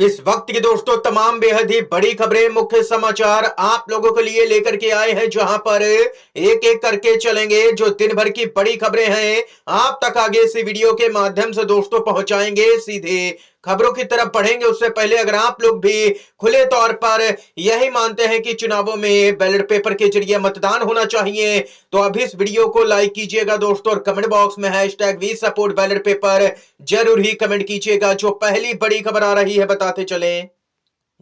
इस वक्त की दोस्तों तमाम बेहद ही बड़ी खबरें, मुख्य समाचार आप लोगों के लिए लेकर के आए हैं, जहां पर एक एक करके चलेंगे। जो दिन भर की बड़ी खबरें हैं आप तक आगे इस वीडियो के माध्यम से दोस्तों पहुंचाएंगे। सीधे खबरों की तरफ बढ़ेंगे उससे पहले अगर आप लोग भी खुले तौर पर यही मानते हैं कि चुनावों में बैलेट पेपर के जरिए मतदान होना चाहिए, तो अभी इस वीडियो को लाइक कीजिएगा दोस्तों, और कमेंट बॉक्स में hashtag we support ballot paper जरूर ही कमेंट कीजिएगा। जो पहली बड़ी खबर आ रही है बताते चलें।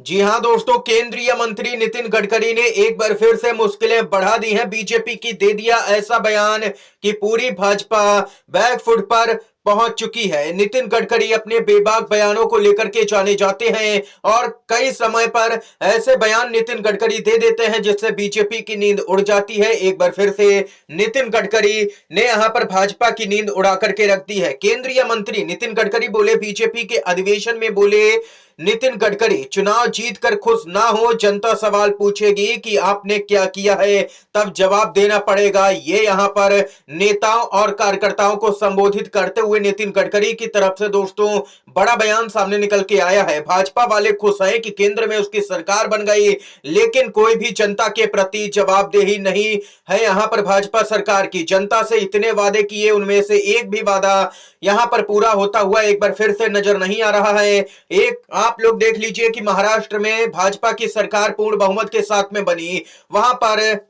जी हां दोस्तों, केंद्रीय मंत्री नितिन गडकरी ने एक बार फिर से मुश्किलें बढ़ा दी हैं। बीजेपी की दे दिया ऐसा बयान कि पूरी भाजपा बैकफुट पर पहुंच चुकी है। नितिन गडकरी अपने बेबाक बयानों को लेकर के जाने जाते हैं और कई समय पर ऐसे बयान नितिन गडकरी दे देते हैं जिससे बीजेपी की नींद उड़ जाती है। एक बार फिर से नितिन गडकरी ने यहां पर भाजपा की नींद उड़ा करके रख दी है। केंद्रीय मंत्री नितिन गडकरी बोले, बीजेपी के अधिवेशन में बोले नितिन गडकरी, चुनाव जीतकर खुश ना हो, जनता सवाल पूछेगी कि आपने क्या किया है, तब जवाब देना पड़ेगा। ये यहां पर नेताओं और कार्यकर्ताओं को संबोधित करते हुए नितिन गडकरी की तरफ से दोस्तों बड़ा बयान सामने निकल के आया है। भाजपा वाले खुश हैं कि केंद्र में उसकी सरकार बन गई, लेकिन कोई भी जनता के प्रति जवाबदेही नहीं है। यहां पर भाजपा सरकार की जनता से इतने वादे किए, उनमें से एक भी वादा यहां पर पूरा होता हुआ एक बार फिर से नजर नहीं आ रहा है। एक आप लोग देख लीजिए कि महाराष्ट्र में भाजपा की सरकार पूर्ण बहुमत के साथ में बनी, वहां पर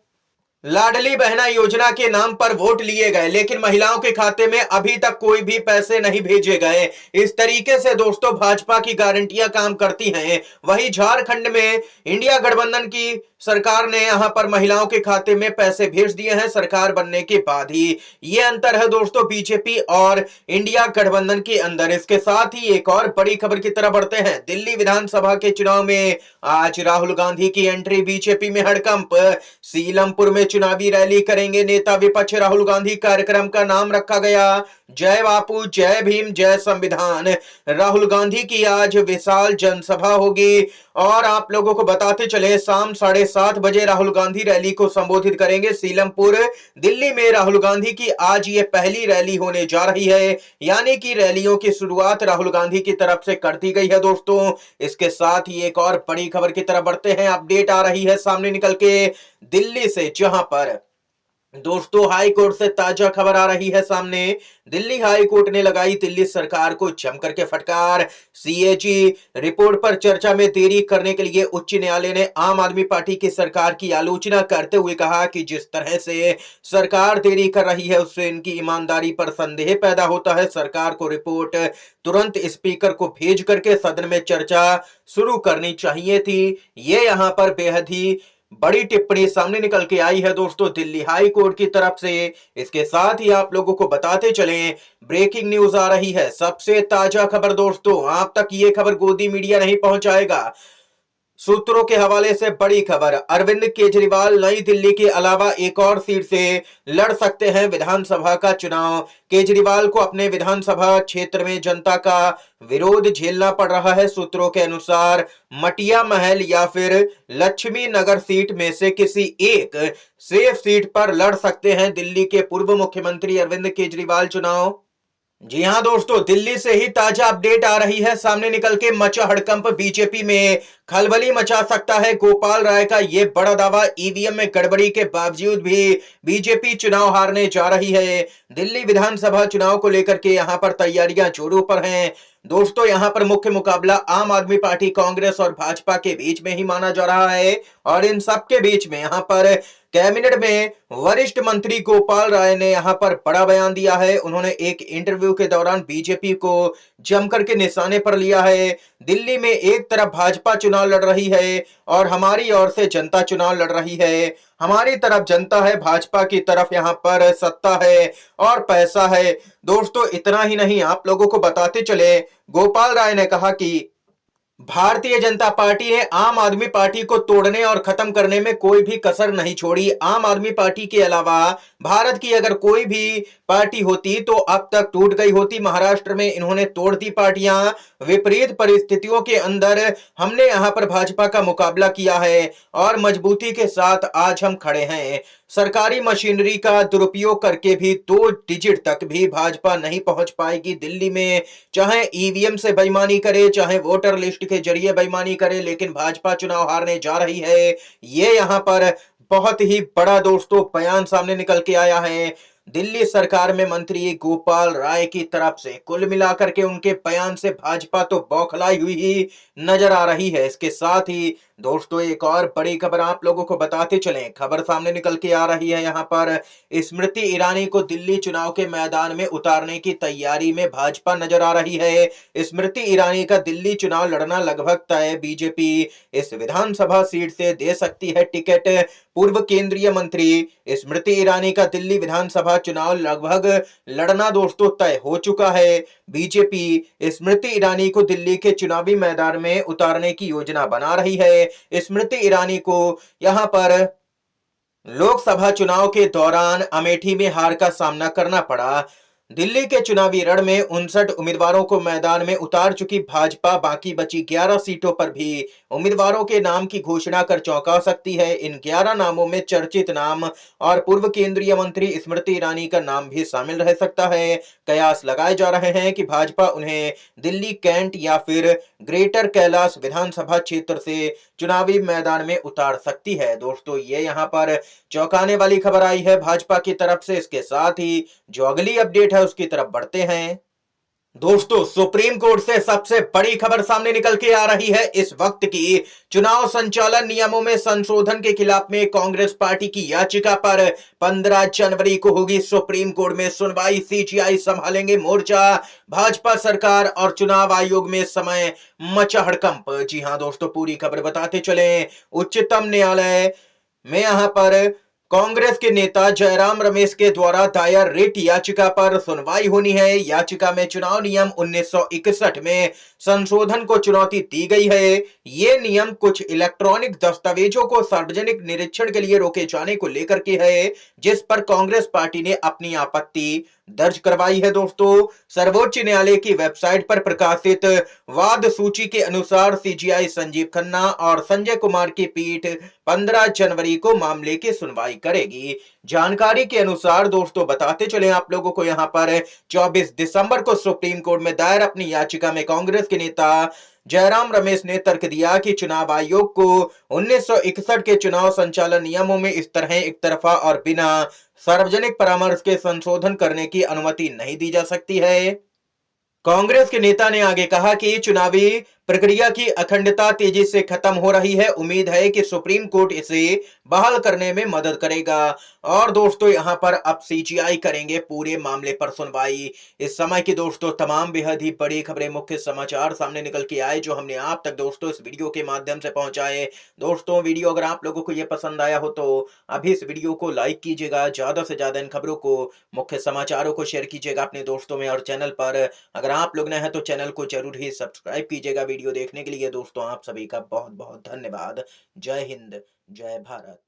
लाडली बहना योजना के नाम पर वोट लिए गए, लेकिन महिलाओं के खाते में अभी तक कोई भी पैसे नहीं भेजे गए। इस तरीके से दोस्तों भाजपा की गारंटियां काम करती हैं। वहीं झारखंड में इंडिया गठबंधन की सरकार ने यहां पर महिलाओं के खाते में पैसे भेज दिए हैं सरकार बनने के बाद ही। ये अंतर है दोस्तों बीजेपी और इंडिया गठबंधन के अंदर। इसके साथ ही एक और बड़ी खबर की तरफ बढ़ते हैं। दिल्ली विधानसभा के चुनाव में आज राहुल गांधी की एंट्री, बीजेपी में हड़कंप। सीलमपुर में चुनावी रैली करेंगे नेता विपक्ष राहुल गांधी। कार्यक्रम का नाम रखा गया जय बापू, जय भीम, जय संविधान। राहुल गांधी की आज विशाल जनसभा होगी और आप लोगों को बताते चले शाम 7:30 बजे राहुल गांधी रैली को संबोधित करेंगे सीलमपुर दिल्ली में। राहुल गांधी की आज ये पहली रैली होने जा रही है, यानी कि रैलियों की शुरुआत राहुल गांधी की तरफ से कर दी गई है दोस्तों। इसके साथ ही एक और बड़ी खबर की तरफ बढ़ते हैं। अपडेट आ रही है सामने निकल के दिल्ली से, जहां पर दोस्तों हाई कोर्ट से ताजा खबर आ रही है सामने। दिल्ली हाई कोर्ट ने लगाई दिल्ली सरकार को जमकर के फटकार। सीएजी रिपोर्ट पर चर्चा में देरी करने के लिए उच्च न्यायालय ने आम आदमी पार्टी की सरकार की आलोचना करते हुए कहा कि जिस तरह से सरकार देरी कर रही है उससे इनकी ईमानदारी पर संदेह पैदा होता है। सरकार को रिपोर्ट तुरंत स्पीकर को भेज करके सदन में चर्चा शुरू करनी चाहिए थी। ये यहां पर बेहद ही बड़ी टिप्पणी सामने निकल के आई है दोस्तों दिल्ली हाई कोर्ट की तरफ से। इसके साथ ही आप लोगों को बताते चलें, ब्रेकिंग न्यूज आ रही है, सबसे ताजा खबर दोस्तों। आप तक ये खबर गोदी मीडिया नहीं पहुंचाएगा। सूत्रों के हवाले से बड़ी खबर, अरविंद केजरीवाल नई दिल्ली के अलावा एक और सीट से लड़ सकते हैं विधानसभा का चुनाव। केजरीवाल को अपने विधानसभा क्षेत्र में जनता का विरोध झेलना पड़ रहा है। सूत्रों के अनुसार मटिया महल या फिर लक्ष्मी नगर सीट में से किसी एक सेफ सीट पर लड़ सकते हैं दिल्ली के पूर्व मुख्यमंत्री अरविंद केजरीवाल चुनाव। जी हां दोस्तों, दिल्ली से ही ताजा अपडेट आ रही है सामने निकल के। मचा हड़कंप, बीजेपी में खलबली मचा सकता है गोपाल राय का ये बड़ा दावा। ईवीएम में गड़बड़ी के बावजूद भी बीजेपी चुनाव हारने जा रही है। दिल्ली विधानसभा चुनाव को लेकर के यहां पर तैयारियां जोरों पर हैं दोस्तों। यहां पर मुख्य मुकाबला आम आदमी पार्टी, कांग्रेस और भाजपा के बीच में ही माना जा रहा है, और इन सब के बीच में यहां पर कैबिनेट में वरिष्ठ मंत्री गोपाल राय ने यहां पर बड़ा बयान दिया है। उन्होंने एक इंटरव्यू के दौरान बीजेपी को जमकर के निशाने पर लिया है। दिल्ली में एक तरफ भाजपा चुनाव लड़ रही है और हमारी ओर से जनता चुनाव लड़ रही है। हमारी तरफ जनता है, भाजपा की तरफ यहां पर सत्ता है और पैसा है दोस्तों। इतना ही नहीं, आप लोगों को बताते चले, गोपाल राय ने कहा कि भारतीय जनता पार्टी ने आम आदमी पार्टी को तोड़ने और खत्म करने में कोई भी कसर नहीं छोड़ी। आम आदमी पार्टी के अलावा भारत की अगर कोई भी पार्टी होती तो अब तक टूट गई होती। महाराष्ट्र में इन्होंने तोड़ दी पार्टियां। विपरीत परिस्थितियों के अंदर हमने यहां पर भाजपा का मुकाबला किया है और मजबूती के साथ आज हम खड़े हैं। सरकारी मशीनरी का दुरुपयोग करके भी 2 डिजिट तक भी भाजपा नहीं पहुंच पाएगी दिल्ली में। चाहे ईवीएम से बेईमानी करे, चाहे वोटर लिस्ट के जरिए बेईमानी करे, लेकिन भाजपा चुनाव हारने जा रही है। ये यहां पर बहुत ही बड़ा दोस्तों बयान सामने निकल के आया है दिल्ली सरकार में मंत्री गोपाल राय की तरफ से। कुल मिलाकर के उनके बयान से भाजपा तो बौखलाई हुई ही नजर आ रही है। इसके साथ ही दोस्तों एक और बड़ी खबर आप लोगों को बताते चलें। खबर सामने निकल के आ रही है यहाँ पर स्मृति ईरानी को दिल्ली चुनाव के मैदान में उतारने की तैयारी में भाजपा नजर आ रही है। स्मृति ईरानी का दिल्ली चुनाव लड़ना लगभग तय। बीजेपी इस विधानसभा सीट से दे सकती है टिकट। पूर्व केंद्रीय मंत्री स्मृति ईरानी का दिल्ली विधानसभा चुनाव लगभग लड़ना दोस्तों तय हो चुका है। बीजेपी स्मृति ईरानी को दिल्ली के चुनावी मैदान में उतारने की योजना बना रही है। स्मृति ईरानी को यहां पर लोकसभा चुनाव के दौरान अमेठी में हार का सामना करना पड़ा। दिल्ली के चुनावी रण में 59 उम्मीदवारों को मैदान में उतार चुकी भाजपा बाकी बची 11 सीटों पर भी उम्मीदवारों के नाम की घोषणा कर चौंका सकती है। इन 11 नामों में चर्चित नाम और पूर्व केंद्रीय मंत्री स्मृति ईरानी का नाम भी शामिल रह सकता है। कयास लगाए जा रहे हैं कि भाजपा उन्हें दिल्ली कैंट या फिर ग्रेटर कैलाश विधानसभा क्षेत्र से चुनावी मैदान में उतार सकती है। दोस्तों ये यहाँ पर चौंकाने वाली खबर आई है भाजपा की तरफ से। इसके साथ ही जो अगली अपडेट है उसकी तरफ बढ़ते हैं। दोस्तों सुप्रीम कोर्ट से सबसे बड़ी खबर सामने निकल के आ रही है इस वक्त की। चुनाव संचालन नियमों में संशोधन के खिलाफ में कांग्रेस पार्टी की याचिका पर 15 जनवरी को होगी सुप्रीम कोर्ट में सुनवाई। सीजीआई संभालेंगे मोर्चा। भाजपा सरकार और चुनाव आयोग में समय मचा हड़कंप। जी हां दोस्तों पूरी खबर बताते चले। उच्चतम न्यायालय में यहां पर कांग्रेस के नेता जयराम रमेश के द्वारा दायर रिट याचिका पर सुनवाई होनी है। याचिका में चुनाव नियम 1961 में संशोधन को चुनौती दी गई है। ये नियम कुछ इलेक्ट्रॉनिक दस्तावेजों को सार्वजनिक निरीक्षण के लिए रोके जाने को लेकर के है, जिस पर कांग्रेस पार्टी ने अपनी आपत्ति दर्ज करवाई है। दोस्तों सर्वोच्च न्यायालय की वेबसाइट पर प्रकाशित वाद सूची के अनुसार सीजीआई संजीव खन्ना और संजय कुमार की पीठ 15 जनवरी को मामले की सुनवाई करेगी। जानकारी के अनुसार दोस्तों बताते चले आप लोगों को यहाँ पर 24 दिसंबर को सुप्रीम कोर्ट में दायर अपनी याचिका में कांग्रेस के नेता जयराम रमेश ने तर्क दिया कि चुनाव आयोग को 1961 के चुनाव संचालन नियमों में इस तरह एक तरफा और बिना सार्वजनिक परामर्श के संशोधन करने की अनुमति नहीं दी जा सकती है। कांग्रेस के नेता ने आगे कहा कि चुनावी प्रक्रिया की अखंडता तेजी से खत्म हो रही है। उम्मीद है कि सुप्रीम कोर्ट इसे बहाल करने में मदद करेगा। और दोस्तों यहां पर अब सीजीआई करेंगे पूरे मामले पर सुनवाई। इस समय की दोस्तों तमाम बेहद ही बड़ी खबरें, मुख्य समाचार सामने निकल के आए जो हमने आप तक दोस्तों इस वीडियो के माध्यम से पहुंचाए। दोस्तों वीडियो अगर आप लोगों को यह पसंद आया हो तो अभी इस वीडियो को लाइक कीजिएगा, ज्यादा से ज्यादा इन खबरों को, मुख्य समाचारों को शेयर कीजिएगा अपने दोस्तों में। और चैनल पर अगर आप लोग नए हैं तो चैनल को जरूर ही सब्सक्राइब कीजिएगा। वीडियो देखने के लिए दोस्तों आप सभी का बहुत बहुत धन्यवाद। जय हिंद, जय भारत।